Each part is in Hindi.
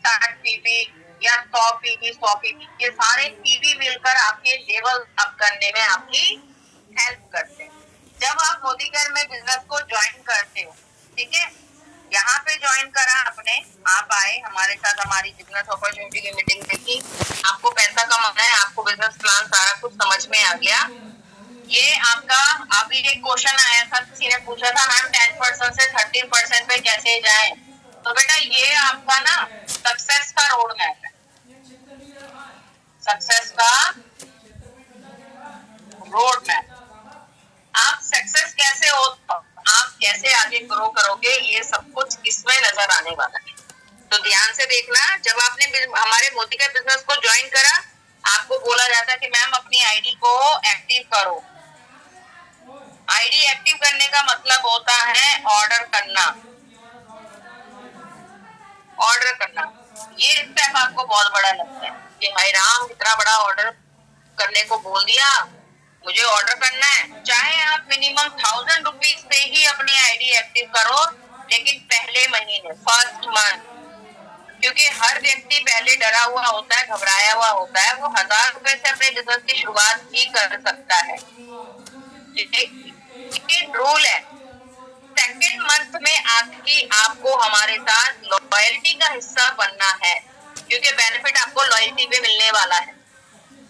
60 पीवी या 100 पीवी, 100 पीवी, ये सारे पीवी मिलकर आपके लेवल अप करने में आपकी हेल्प करते हैं। जब आप मोदी केयर में बिजनेस को ज्वाइन करते हो, ठीक है, यहाँ पे ज्वाइन करा आपने, आप आए हमारे साथ, हमारी बिजनेस अपॉर्चुनिटी की मीटिंग देखी, आपको पैसा कमाना है, आपको बिजनेस प्लान सारा कुछ समझ में आ गया। ये आपका अभी एक क्वेश्चन आया था, किसी ने पूछा था मैम 10% से 13% पे कैसे जाए, तो बेटा ये आपका ना सक्सेस का रोड मैप है। सक्सेस का रोड मैप, आप सक्सेस कैसे हो, आप कैसे आगे ग्रो करोगे, ये सब कुछ इसमें नजर आने वाला है। तो ध्यान से देखना, जब आपने हमारे मोदी के बिजनेस को ज्वाइन करा, आपको बोला जाता है कि मैम अपनी आईडी को एक्टिव करो। आईडी एक्टिव करने का मतलब होता है ऑर्डर करना। ऑर्डर करना, ये स्टेप आपको बहुत बड़ा लगता है कि हाय राम, इतना बड़ा ऑर्डर करने को बोल दिया, मुझे ऑर्डर करना है। चाहे आप मिनिमम 1000 रुपीज से ही अपनी आईडी एक्टिव करो, लेकिन पहले महीने, फर्स्ट मंथ, क्योंकि हर व्यक्ति पहले डरा हुआ होता है, घबराया हुआ होता है, वो 1000 रुपए से अपने बिजनेस की शुरुआत ही कर सकता है। ये रूल है। सेकेंड मंथ में आपको हमारे साथ लॉयल्टी का हिस्सा बनना है, क्योंकि बेनिफिट आपको लॉयल्टी पे मिलने वाला है।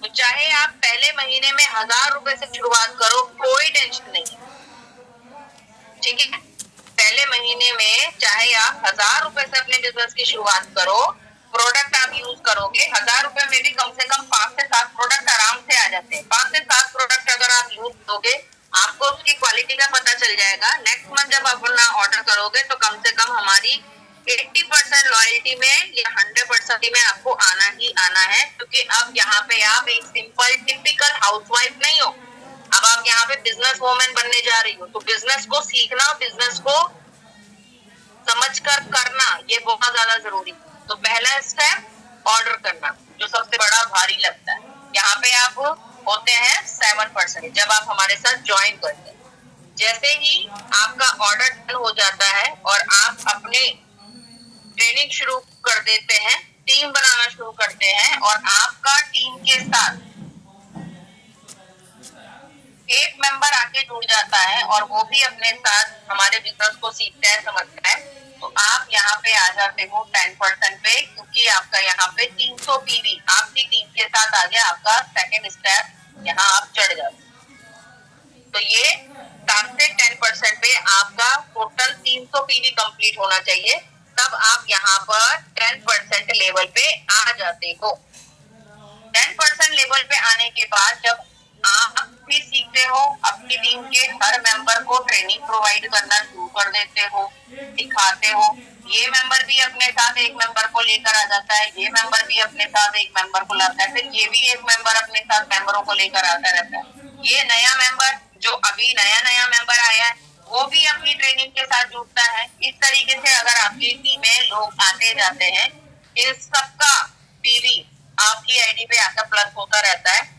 तो चाहे आप पहले महीने में 1000 रुपए से शुरुआत करो, कोई टेंशन नहीं, ठीक है। पहले महीने में चाहे आप 1000 रुपए से अपने बिजनेस की शुरुआत करो, प्रोडक्ट आप यूज करोगे, 1000 रुपए में भी कम से कम 5 से 7 प्रोडक्ट आराम से आ जाते हैं। 5 से 7 प्रोडक्ट अगर आप यूज करोगे, आपको उसकी क्वालिटी का पता चल जाएगा। नेक्स्ट मंथ जब आप अपना ऑर्डर करोगे तो कम से कम हमारी 80% लॉयल्टी में या 100% में आपको आना ही आना है, क्योंकि अब यहाँ पे आप एक सिंपल टिपिकल हाउसवाइफ नहीं हो, अब आप यहाँ पे बिजनेस वुमेन बनने जा रही हो। तो बिजनेस को सीखना, बिजनेस को समझकर करना, ये बहुत ज्यादा जरूरी। तो पहला स्टेप ऑर्डर करना, जो सबसे बड़ा भारी लगता है। यहाँ पे आप होते हैं 7% जब आप हमारे साथ ज्वाइन करते हैं। जैसे ही आपका ऑर्डर डन हो जाता है और आप अपने ट्रेनिंग शुरू कर देते हैं, टीम बनाना शुरू करते हैं, और आपका टीम के साथ एक मेंबर आके जुड़ जाता है और वो भी अपने साथ हमारे बिजनेस को सीखता है, समझता है, तो आप यहाँ पे आ जाते हो 10% पे, क्योंकि आपका यहाँ पे 300 पीवी आपकी टीम के साथ आ गया। आपका सेकेंड स्टेप यहाँ आप चढ़ जाते। तो ये 7 से 10% पे आपका टोटल 300 पीवी कंप्लीट होना चाहिए, तब आप यहाँ पर 10% लेवल पे आ जाते हो। 10% लेवल पे आने के बाद जब आप भी सीखते हो, अपनी टीम के हर मेंबर को ट्रेनिंग प्रोवाइड करना शुरू कर देते हो, सिखाते हो। ये मेंबर भी अपने साथ एक मेंबर को लेकर आ जाता है, ये मेंबर भी अपने साथ एक मेंबर को लाता है, फिर ये भी एक मेंबर अपने साथ मेंबरों को लेकर आता रहता है। ये नया मेंबर जो अभी नया मेंबर आया है, वो भी अपनी ट्रेनिंग के साथ जुड़ता है। इस तरीके से अगर आपकी टीम में लोग आते जाते हैं, इन सबका पीवी आपकी आईडी पे आकर प्लस होता रहता है।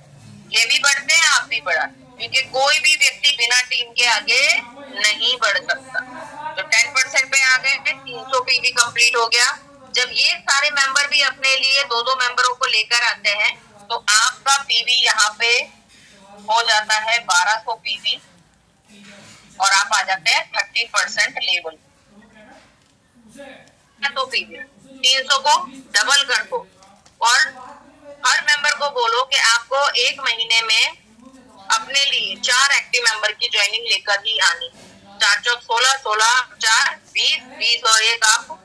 ये भी बढ़ते हैं, आप भी बढ़ा, क्योंकि कोई भी व्यक्ति बिना टीम के आगे नहीं बढ़ सकता। तो 10% पे आ गए, 300 पीवी कंप्लीट हो गया। जब ये सारे मेंबर भी अपने लिए 2-2 मेंबरों को लेकर आते हैं, तो आपका पीवी यहाँ पे हो जाता है 1200 पीवी, और आप आ जाते हैं 30% लेवल। तो पीवी 300 को डबल कर दो, और हर मेंबर को बोलो कि आपको एक महीने में अपने लिए 4 एक्टिव मेंबर की ज्वाइनिंग लेकर ही आनी। 4 चौक 16, 16 4 20, 20 और 1 आप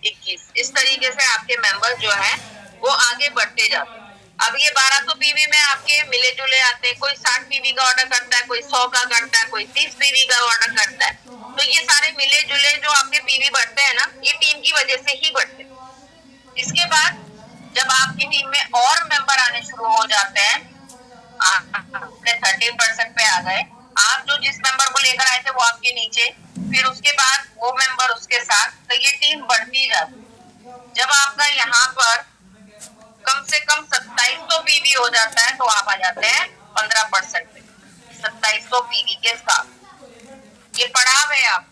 21। इस तरीके से आपके मेंबर जो है वो आगे बढ़ते जाते हैं। अब ये 1200 पीवी में आपके मिले जुले आते हैं, कोई 60 पीवी का ऑर्डर करता है, कोई 100 का करता है, कोई 30 पीवी का ऑर्डर करता है। तो ये सारे मिले जुले जो आपके पीवी बढ़ते हैं ना, ये टीम की वजह से ही बढ़ते हैं। इसके बाद जब आपकी टीम में और मेंबर आने शुरू हो जाते हैं, आपने 13% पे आ गए, आप जो जिस मेंबर को लेकर आए थे वो आपके नीचे, फिर उसके बाद वो मेंबर उसके साथ, तो ये टीम बढ़ती जाती। जब आपका यहाँ पर कम से कम 2700 पीवी हो जाता है, तो आप आ जाते हैं 15% पे, 2700 पीवी के साथ। ये पड़ाव है। आप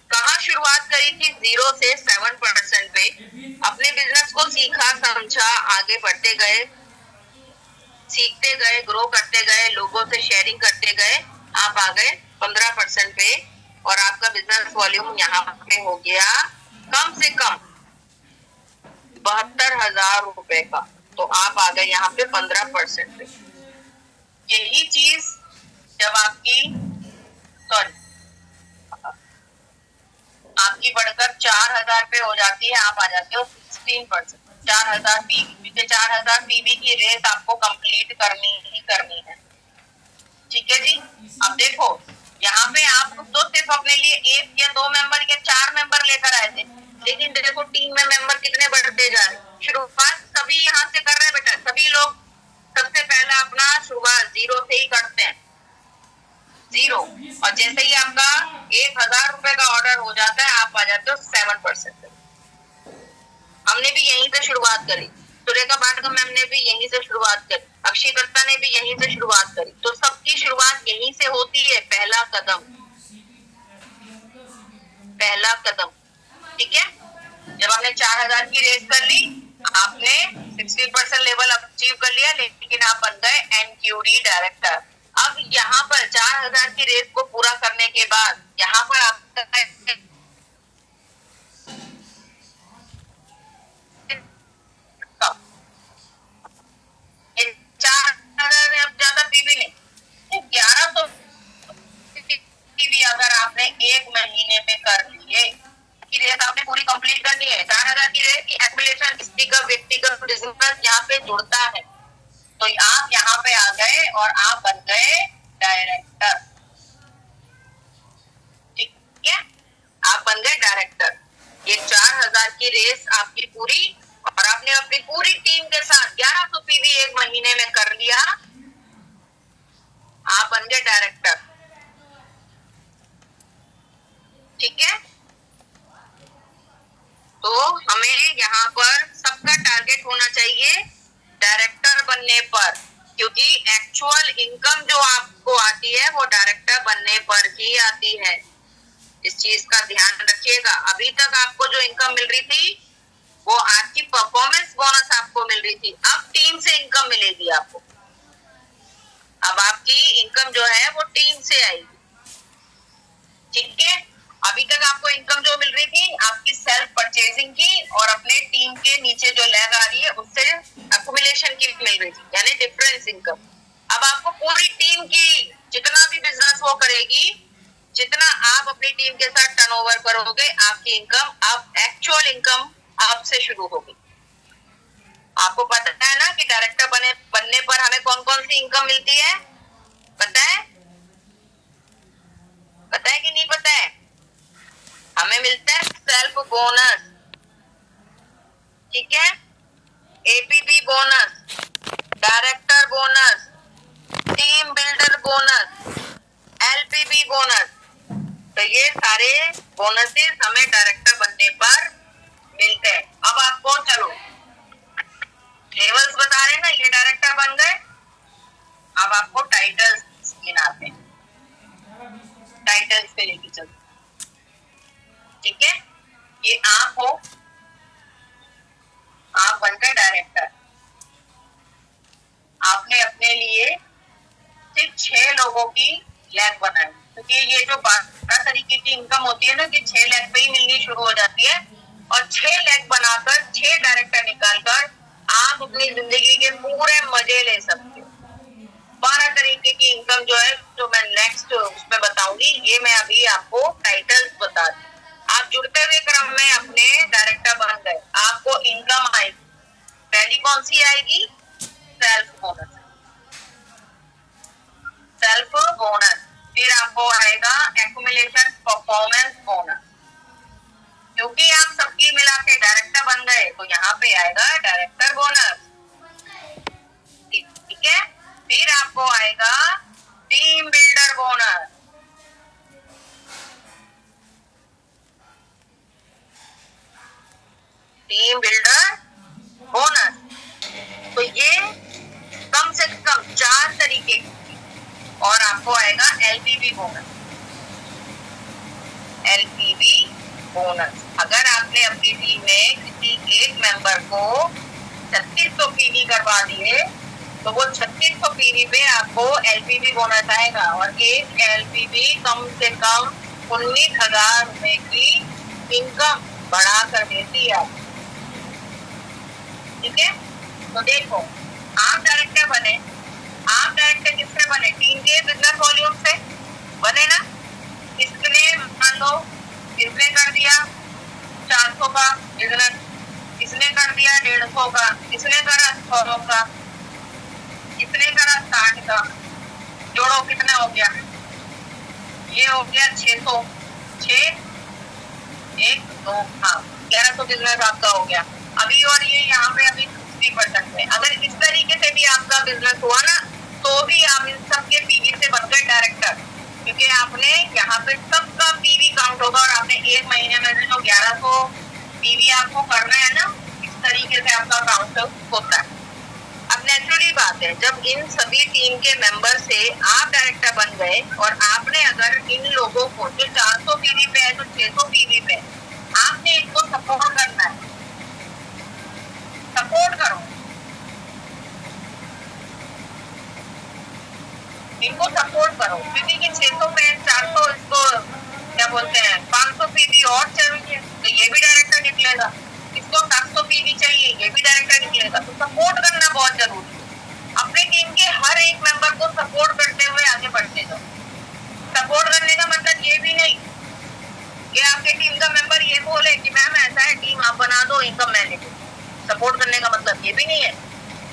कहाँ शुरुआत करी थी? 0 से 7% पे अपने बिजनेस पूछा, आगे बढ़ते गए, सीखते गए, ग्रो करते गए, लोगों से शेयरिंग करते गए, आप आ गए 15% पे और आपका बिजनेस वॉल्यूम यहाँ पे हो गया कम से कम 72,000 रुपए का। तो आप आ गए यहाँ पे 15% पे। यही चीज जब आपकी बढ़कर 4,000 पे हो जाती है, आप आ जाते हो 16%। 4,000 पीवी, 4,000 पीवी की रेस आपको कंप्लीट करनी ही करनी है। ठीक है जी। अब देखो यहाँ पे आप तो सिर्फ अपने लिए 1 या 2 मेंबर या 4 मेंबर लेकर आए थे, लेकिन देखो टीम में मेंबर कितने बढ़ते जा रहे। शुरुआत सभी यहाँ से कर रहे बेटा, सभी लोग सबसे पहला अपना शुरुआत 0 से ही करते हैं, 0। और जैसे ही आपका 1,000 रुपए का ऑर्डर हो जाता है, आप आ जाते हो 7%। हमने भी यहीं से शुरुआत करी, सुरेखा भाटकम मैम ने भी यहीं से शुरुआत करी, अक्षय दत्ता ने भी यहीं से शुरुआत करी। तो सबकी शुरुआत यहीं से होती है, पहला कदम, पहला कदम। ठीक है। जब आपने 4,000 की रेस कर ली, आपने 60% लेवल अचीव कर लिया, लेकिन आप बन गए एनक्यूडी डायरेक्टर। अब यहाँ पर 4,000 की रेस को पूरा करने के बाद यहाँ पर आपका 4,000 अब ज्यादा पीवी नहीं, 1100 पीवी अगर आपने 1 महीने में कर लिए की रेस आपने पूरी कंप्लीट करनी है। 4,000 की रेस की एक्युमुलेशन व्यक्तिगत बिजनेस यहाँ पे जुड़ता है। तो आप यहाँ पे आ गए और आप बन गए डायरेक्टर। ठीक है, आप बन गए डायरेक्टर। ये 4,000 की रेस आपकी पूरी, और आपने अपनी पूरी टीम के साथ 1100 पीवी 1 महीने में कर लिया, आप बन गए डायरेक्टर। ठीक है। तो हमें यहाँ पर सबका टारगेट होना चाहिए डायरेक्टर बनने पर, क्योंकि एक्चुअल इनकम जो आपको आती है वो डायरेक्टर बनने पर ही आती है। इस चीज का ध्यान रखिएगा। अभी तक आपको जो इनकम मिल रही थी वो आपकी परफॉर्मेंस बोनस आपको मिल रही थी, अब टीम से इनकम मिलेगी आपको। अब आपकी इनकम जो है वो टीम से आएगी। ठीक है। अभी तक आपको इनकम जो मिल रही थी आपकी सेल्फ परचेजिंग की और अपने टीम के नीचे जो लैग आ रही है उससे एक्युमुलेशन की मिल रही थी, यानी डिफरेंस इनकम। अब आपको पूरी टीम की जितना भी बिजनेस वो करेगी, जितना आप अपनी टीम के साथ टर्नओवर करोगे, आपकी इनकम, अब एक्चुअल इनकम आपसे शुरू होगी। आपको पता है ना कि डायरेक्टर बनने पर हमें कौन कौन सी इनकम मिलती है, पता है? पता है कि नहीं पता है? हमें मिलता है सेल्फ बोनस, ठीक है, APB bonus, director bonus, team builder bonus, LPB bonus. तो ये सारे बोनसेस हमें डायरेक्टर बनने पर मिलते हैं। अब आपको चलो लेवल्स बता रहे हैं ना, ये डायरेक्टर बन गए। अब आपको टाइटल्स गिनाते हैं, टाइटल्स पे लेके चलो। ठीक है, ये आप हो, आप बनकर डायरेक्टर। आपने अपने लिए सिर्फ 6 लोगों की लैग बनाई, क्योंकि ये जो 12 तरीके की इनकम होती है ना, कि 6 लैग पे ही मिलनी शुरू हो जाती है, और 6 लैग बनाकर 6 डायरेक्टर निकालकर आप अपनी जिंदगी के पूरे मजे ले सकते हो। 12 तरीके की इनकम जो है, जो मैं नेक्स्ट उसमें बताऊंगी, ये मैं अभी आपको टाइटल्स बता दूं। आप जुड़ते हुए क्रम में अपने डायरेक्टर बन गए, आपको इनकम आएगी। पहली कौन सी आएगी? Self bonus, self bonus. फिर आपको आएगा एक्युमुलेशन परफॉर्मेंस बोनस, क्योंकि आप सबकी मिला के डायरेक्टर बन गए, तो यहाँ पे आएगा डायरेक्टर बोनस। ठीक है। फिर आपको आएगा team builder bonus, team builder bonus. तो ये कम से कम 4 तरीके की। और आपको आएगा एलपीवी बोनस, एलपीवी बोनस। अगर आपने अपनी टीम में किसी एक मेंबर को 3600 पीवी करवा दिए तो वो 3600 पीवी पे आपको एलपीवी बोनस आएगा और एक एलपीवी कम से कम 19,000 रुपए की इनकम बढ़ा कर देती है। ठीक है, तो देखो आप डायरेक्टर बने, आप डायरेक्टर किससे बने? टीम के बिजनेस वॉल्यूम से बने ना। इसने मान लो इसने कर दिया 400 का बिजनेस, इसने कर दिया 150 का, इसने करा 100 का, इसने करा 60 का, जोड़ो कितना हो गया? ये हो गया 600, 6 1 2 हाँ 1100 बिजनेस आपका हो गया अभी। और ये यहाँ पे अभी 60% में, अगर इस तरीके से भी आपका बिजनेस हुआ ना तो भी आप इन सबके पीवी से बनकर डायरेक्टर, क्योंकि आपने यहाँ पे सबका पीवी काउंट होगा और आपने एक महीने में से जो 1100 पीवी आपको करना है ना, इस तरीके से आपका काउंट होता है। अब नेचुरली बात है, जब इन सभी टीम के मेंबर से आप डायरेक्टर बन गए और आपने अगर इन लोगों को जो 400 पीवी पे है, जो 600 पीवी पे, आपने इनको सपोर्ट करना है। सपोर्ट करो, इनको सपोर्ट करो, क्योंकि 600 पे 400 इसको क्या बोलते हैं 500 पीवी और चाहिए तो ये भी डायरेक्टर निकलेगा, इसको 700 पीवी चाहिए ये भी डायरेक्टर निकलेगा। तो सपोर्ट करना बहुत जरूरी है। अपने टीम के हर एक मेंबर को सपोर्ट करते हुए आगे बढ़ते जाओ। सपोर्ट करने का मतलब ये भी नहीं कि आपके टीम का मेंबर ये बोले कि मैम ऐसा है टीम आप बना दो, इनकम मैं ले लूं। सपोर्ट करने का मतलब ये भी नहीं है।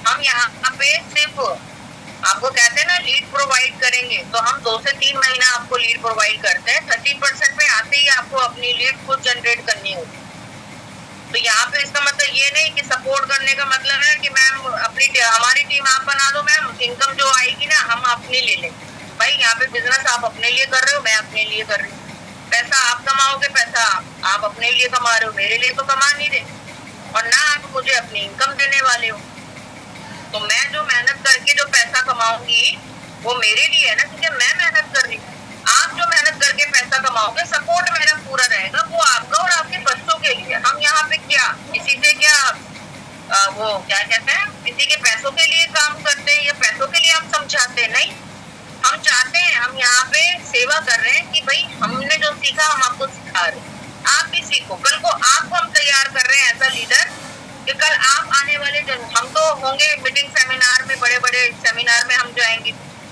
हम यहाँ पे सिर्फ आपको कहते हैं ना लीड प्रोवाइड करेंगे, तो हम 2 से 3 महीना आपको लीड प्रोवाइड करते हैं। 30% पे आते ही आपको अपनी लीड खुद जनरेट करनी होगी। तो यहाँ पे इसका मतलब ये नहीं कि सपोर्ट करने का मतलब है कि मैम अपनी हमारी टीम आप बना दो, मैम इनकम जो आएगी ना हम अपनी ले लें। भाई यहाँ पे बिजनेस आप अपने लिए कर रहे हो, मैं अपने लिए कर रही हूँ। पैसा आप कमाओगे, पैसा आप अपने लिए कमा रहे हो, मेरे लिए तो कमा नहीं रहे, और ना आप मुझे अपनी इनकम देने वाले हो। तो मैं जो मेहनत करके जो पैसा कमाऊंगी वो मेरे लिए है ना, क्योंकि मैं मेहनत कर रही हूँ। आप जो मेहनत करके पैसा कमाओगे, सपोर्ट मेरा पूरा रहेगा, वो आपका और आपके बच्चों के लिए। हम यहाँ पे क्या किसी से क्या वो क्या कहते हैं किसी के पैसों के लिए काम करते हैं या पैसों के लिए हम समझाते हैं? नहीं, हम चाहते हैं, हम यहाँ पे सेवा कर रहे हैं कि भाई हमने जो सीखा हम आपको सिखा रहे हैं, आप भी सीखो। कल को आपको हम तैयार कर रहे हैं एज अ लीडर कि कल आप आने वाले हम तो होंगे मीटिंग सेमिनार में, बड़े बड़े सेमिनार में हम जाएंगे।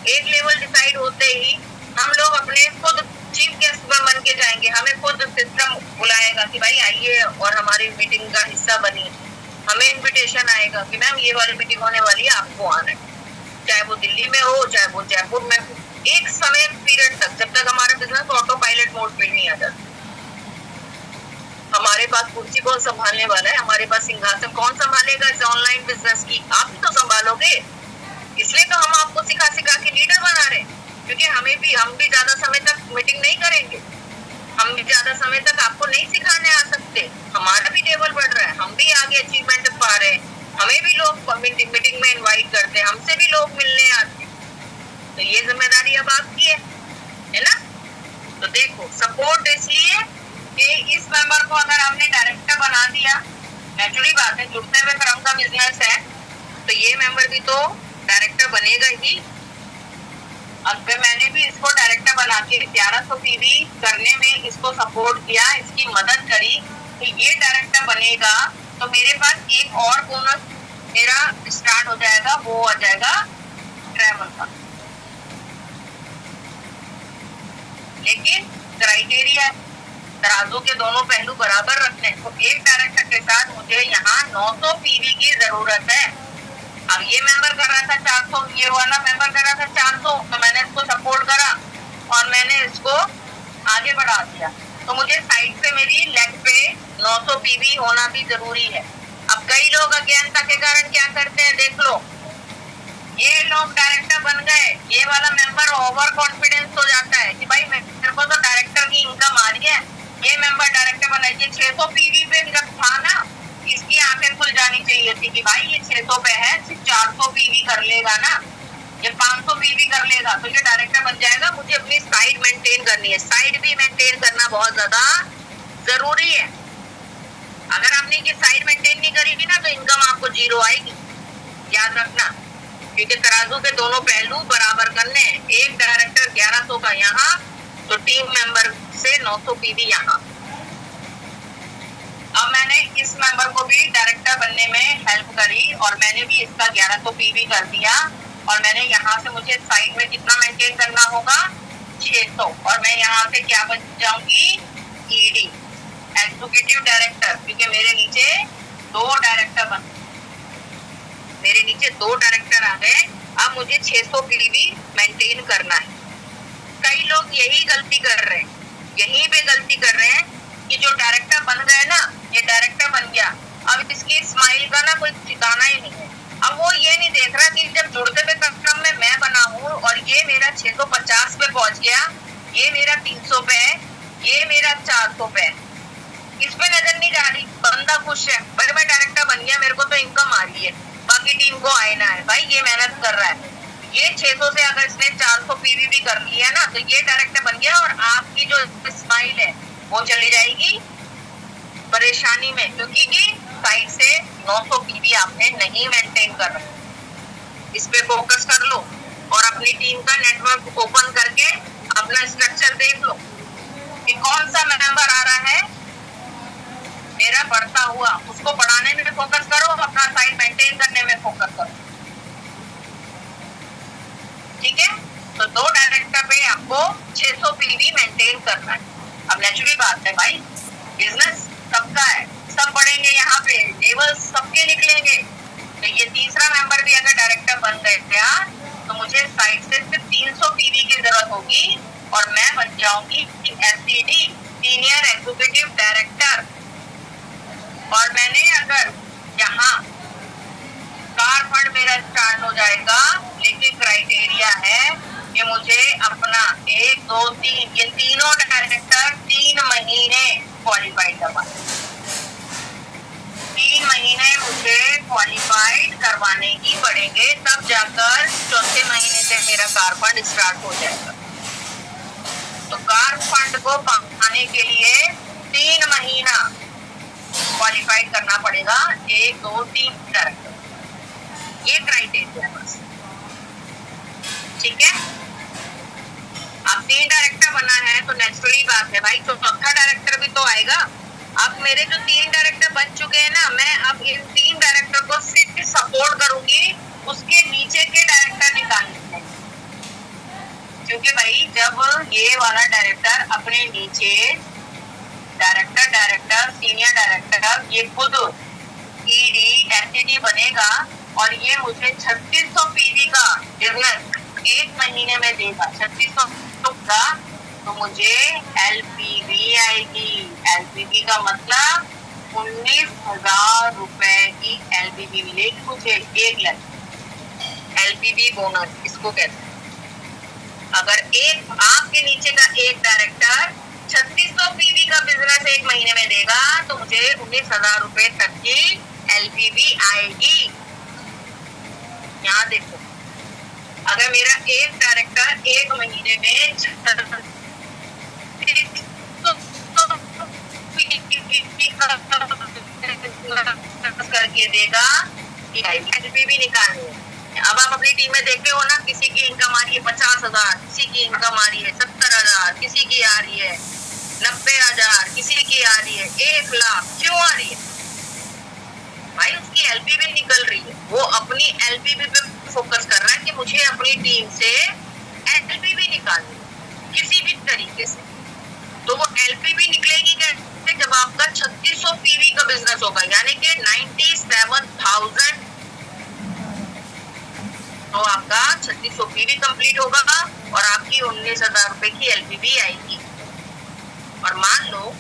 एक लेवल डिसाइड होते ही हम लोग अपने खुद चीफ गेस्ट बन के जाएंगे, हमें खुद सिस्टम बुलाएगा कि भाई आइए और हमारी मीटिंग का हिस्सा बनिए। हमें इन्विटेशन आएगा कि मैम ये वाली मीटिंग होने वाली है, आपको आना है, चाहे वो दिल्ली में हो चाहे वो जयपुर में हो। एक समय पीरियड तक, जब तक हमारा बिजनेस ऑटो पायलट मोड पे नहीं आ जाता। हमारे पास कुर्सी कौन संभालने वाला है, हमारे पास सिंहासन कौन संभालेगा इस ऑनलाइन बिजनेस की? आप ही तो संभालोगे। इसलिए तो हम आपको सिखा सिखा के लीडर बना रहे हैं, क्योंकि हम भी ज्यादा समय तक मीटिंग नहीं करेंगे, हम भी ज्यादा समय तक आपको नहीं सिखाने आ सकते। हमारा भी लेवल बढ़ रहा है, हम भी आगे अचीवमेंट पा रहे हैं, हमें भी लोग मीटिंग में इनवाइट करते हैं, हमसे भी लोग मिलने आते हैं। तो ये जिम्मेदारी अब आपकी है ना। तो देखो सपोर्ट इसलिए कि इस मेंबर को अगर आपने डायरेक्टर बना दिया, नेचुरली बात है जुड़ते हुए क्रम का बिजनेस है, तो ये मेंबर भी तो डायरेक्टर बनेगा ही। अब मैंने भी इसको डायरेक्टर बना के 1100 पीवी करने में इसको सपोर्ट किया, इसकी मदद करी, तो ये डायरेक्टर बनेगा तो मेरे पास एक और बोनस मेरा स्टार्ट हो जाएगा, वो आ जाएगा ट्रैवल का। लेकिन क्राइटेरिया तराजू के दोनों पहलू बराबर रखने, तो एक डायरेक्टर के साथ मुझे यहाँ 900 पीवी की जरूरत है। अब ये मेंबर कर रहा था 400, ये वाला मेंबर कर रहा था 400, तो मैंने इसको सपोर्ट करा और मैंने इसको आगे बढ़ा दिया। तो मुझे साइड पे मेरी लेग पे 900 पीवी होना भी जरूरी है। अब कई लोग अज्ञानता के कारण क्या करते हैं, देख लो, ये लोग डायरेक्टर बन गए, ये वाला मेंबर ओवर कॉन्फिडेंस हो जाता है कि भाई मेरे को तो डायरेक्टर की इनकम आ रही है, ये मेंबर डायरेक्टर बना। ये 600 पीवी पे जब था ना, इसकी आंखें खुल जानी चाहिए थी कि भाई ये 600 पे है, सिर्फ 400 पीवी कर लेगा ना, ये 500 पीवी कर लेगा तो ये डायरेक्टर बन जाएगा। मुझे अपनी साइड मेंटेन करनी है, साइड भी मेंटेन करना बहुत ज्यादा जरूरी है। अगर आपने ये साइड मेंटेन नहीं करेगी ना तो इनकम आपको 0 जीरो आएगी, याद रखना, क्योंकि तराजू के दोनों पहलू बराबर करने हैं। एक डायरेक्टर 1100 का यहाँ, तो टीम मेंबर से 900 पीवी यहाँ। अब मैंने इस मेंबर को भी डायरेक्टर बनने में हेल्प करी और मैंने भी इसका 1100 पीवी कर दिया। और मैंने यहाँ से, मुझे साइड में कितना मेंटेन करना होगा, 600, और मैं यहाँ से क्या बन जाऊंगी, ईडी, एग्जीक्यूटिव डायरेक्टर, क्योंकि मेरे नीचे दो डायरेक्टर आ गए। अब मुझे 600 पीवी मेंटेन करना है। कई लोग यही गलती कर रहे हैं, यहीं पे गलती कर रहे हैं कि जो डायरेक्टर बन गए ना, ये डायरेक्टर बन गया, अब इसकी स्माइल का ना कोई ठिकाना ही नहीं है। अब वो ये नहीं देख रहा कि जब जुड़ते हुए क्रम में मैं बना हूँ और ये मेरा 650 पे पहुंच गया, ये मेरा 300 पे है, ये मेरा 400 पे है, इस पे नजर नहीं जा रही। बंदा खुश है, भाई मैं डायरेक्टर बन गया, मेरे को तो इनकम आ रही है, बाकी टीम को आए ना है, भाई ये मेहनत कर रहा है। ये 600 से अगर इसने 400 पीवी भी कर लिया ना, तो ये डायरेक्टर बन गया और आपकी जो स्माइल है वो चली जाएगी परेशानी में, क्योंकि साइड से 900 पीवी आपने नहीं मेंटेन कर रखा। इस पे फोकस कर लो और अपनी टीम का नेटवर्क ओपन करके अपना स्ट्रक्चर देख लो कि कौन सा मेंबर आ रहा है मेरा बढ़ता हुआ, उसको बढ़ाने में फोकस करो, अपना साइड मेंटेन करने में फोकस करो। ठीक है, तो दो डायरेक्टर पे आपको 600 पीवी मेंटेन करना है। अब नेचुरल बात है भाई, बिजनेस सबका है, सब बढ़ेंगे, यहाँ पे लेवल सबके निकलेंगे। तो ये तीसरा मेंबर भी अगर डायरेक्टर बन गया तो मुझे साइड से सिर्फ 300 पीवी की जरूरत होगी और मैं बन जाऊंगी एससीडी, सीनियर एग्जीक्यूटिव डायरेक्टर। और मैंने अगर यहाँ कार फंड मेरा स्टार्ट हो जाएगा, लेकिन क्राइटेरिया है कि मुझे अपना 1, 2, 3 ये तीनों डायरेक्टर 3 महीने क्वालिफाइड करवाने, 3 महीने मुझे क्वालिफाइड करवाने ही पड़ेंगे, तब जाकर चौथे महीने से मेरा कार फंड स्टार्ट हो जाएगा। तो कार फंड को पाने के लिए 3 महीना क्वालिफाइड करना पड़ेगा, 1, 2, 3 डायरेक्टर, ये क्राइटेरिया बस। ठीक है, अब 3 डायरेक्टर बना है तो नेचुरली बात है भाई, तो चौथा डायरेक्टर भी तो आएगा। अब मेरे जो 3 डायरेक्टर बन चुके हैं ना, मैं अब इन 3 डायरेक्टर को सिर्फ सपोर्ट करूंगी, उसके नीचे के डायरेक्टर निकालने, क्योंकि भाई जब ये वाला डायरेक्टर अपने नीचे डायरेक्टर, सीनियर डायरेक्टर, ये खुद ईडी, एससीडी बनेगा और ये मुझे 3600 पीवी का बिजनेस 1 महीने में देगा, 3600 का, तो मुझे एलपीवी आएगी। एलपीवी का मतलब 19,000 रुपए की एलपीवी मिलेगी मुझे, 1 लाख एलपीवी बोनस इसको कहते हैं। अगर एक आपके नीचे का एक डायरेक्टर 3600 पीवी का बिजनेस 1 महीने में देगा तो मुझे 19,000 रुपए तक की एलपीवी आएगी। यहाँ देखो, अगर मेरा एक डायरेक्टर 1 महीने में करके देगा, एलपीवी निकालनी है। अब आप अपनी टीम में देखते हो ना, किसी की इनकम आ रही है 50,000, किसी की इनकम आ रही है 70,000, किसी की आ रही है 90,000, किसी की आ रही है 1 लाख। क्यों आ रही है भाई? उसकी एलपीवी निकल रही है, वो अपनी एलपीवी पे फोकस कर रहा है कि मुझे अपनी टीम से एलपीवी निकालनी किसी भी तरीके से। तो वो एलपीवी निकलेगी कैसे? जब आपका 3600 पीवी का बिजनेस होगा, यानी कि 97,000, तो आपका 3600 पीवी कंप्लीट होगा और आपकी 19,000 रुपए की एलपीवी आएगी। और मान लो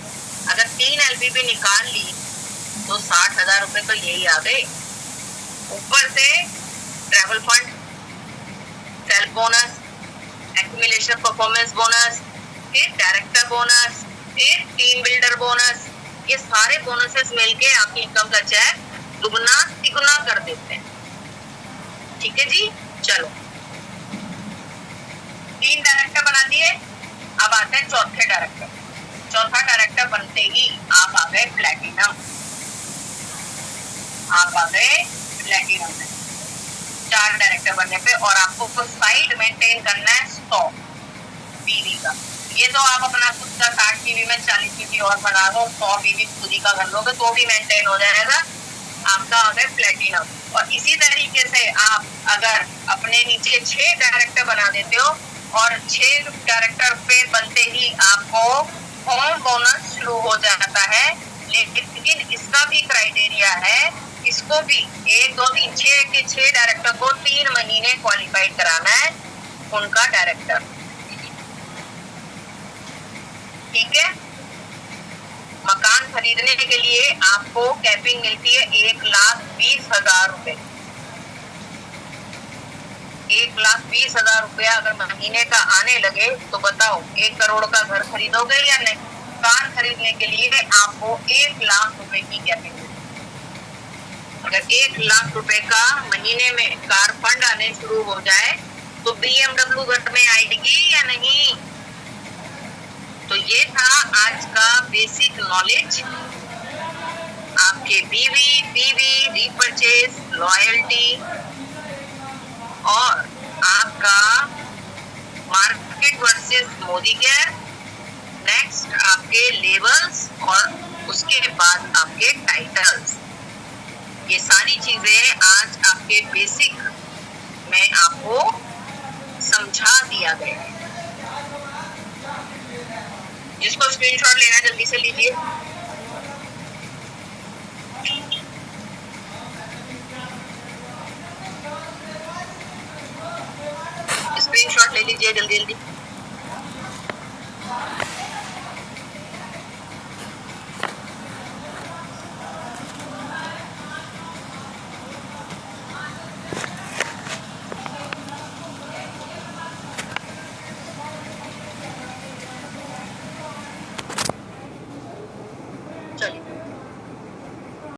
अगर 3 एलपीवी निकाल ली तो 60,000 रुपए तो यही आ गए। ऊपर से travel fund, self bonus, accumulation performance bonus, फिर डायरेक्टर बोनस, फिर टीम बिल्डर बोनस, ये सारे बोनसेस मिलके आपकी इनकम का चेक दुगना तिगुना कर देते हैं। ठीक है जी, चलो 3 डायरेक्टर बना दिए, अब आते हैं चौथे डायरेक्टर। चौथा डायरेक्टर बनते ही आप आ गए प्लैटिनम। आप आ गए प्लेटिनम में 4 डायरेक्टर बनने पे। और आपको साइड मेंटेन करना है 100 पीवी का। ये तो आप अपना खुद का 60 पीवी में 40 पीवी और बना लो, 100 पीवी खुद ही का कर लोगे तो भी मेंटेन हो जाएगा आपका आ गया प्लेटिनम। और इसी तरीके से आप अगर अपने नीचे 6 डायरेक्टर बना देते हो और 6 डायरेक्टर पे बनते ही आपको होम बोनस शुरू हो जाता है। लेकिन इसका भी क्राइटेरिया है, इसको भी 1 2 3 6 के 6 डायरेक्टर को 3 महीने क्वालिफाइड कराना है उनका डायरेक्टर। ठीक है। मकान खरीदने के लिए आपको कैपिंग मिलती है 1,20,000 रुपए। 1,20,000 रुपया अगर महीने का आने लगे तो बताओ 1 करोड़ का घर खरीदोगे या नहीं। कार खरीदने के लिए आपको 1,00,000 रुपए की कैपिंग मिलती। अगर 1,00,000 रुपए का महीने में कार फंड आने शुरू हो जाए तो BMW घर में आएगी या नहीं। तो ये था आज का बेसिक नॉलेज आपके बीवी, पीवी, रीपरचेज, लॉयल्टी और आपका market versus Modi care, next आपके लेवल्स और उसके बाद आपके टाइटल्स। ये सारी चीजें आज आपके बेसिक में आपको समझा दिया गया है। जिसको स्क्रीनशॉट लेना जल्दी से लीजिए। स्क्रीनशॉट ले लीजिए जल्दी जल्दी।